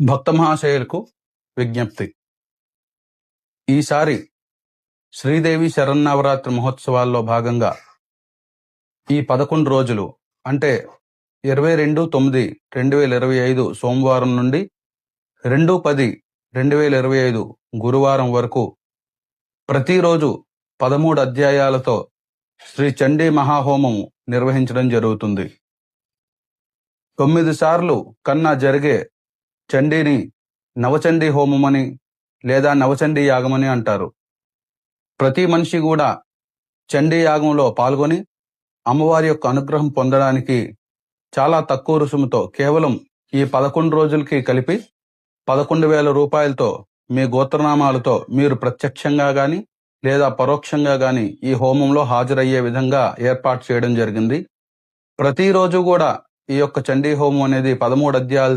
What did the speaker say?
భక్త మహాశయులకు విజ్ఞప్తి. ఈసారి శ్రీదేవి శరన్నవరాత్రి మహోత్సవాల్లో భాగంగా ఈ 11 రోజులు అంటే 22/9/2025 సోమవారం నుండి 2/10/2025 గురువారం వరకు ప్రతిరోజు 13 అధ్యాయాలతో శ్రీ చండీ మహాహోమం నిర్వహించడం జరుగుతుంది. 9 సార్లు కన్నా జరిగే చండీని నవచండీ హోమమని లేదా నవచండీ యాగమని అంటారు. ప్రతి మనిషి కూడా చండీ యాగంలో పాల్గొని అమ్మవారి యొక్క అనుగ్రహం పొందడానికి చాలా తక్కువ రుసుముతో కేవలం ఈ 11 రోజులకి కలిపి 11,000 రూపాయలతో మీ గోత్రనామాలతో మీరు ప్రత్యక్షంగా గాని లేదా పరోక్షంగా గాని ఈ హోమంలో హాజరయ్యే విధంగా ఏర్పాటు చేయడం జరిగింది. ప్రతిరోజు కూడా ఈ యొక్క చండీ హోమం అనేది 13 అధ్యాయాలు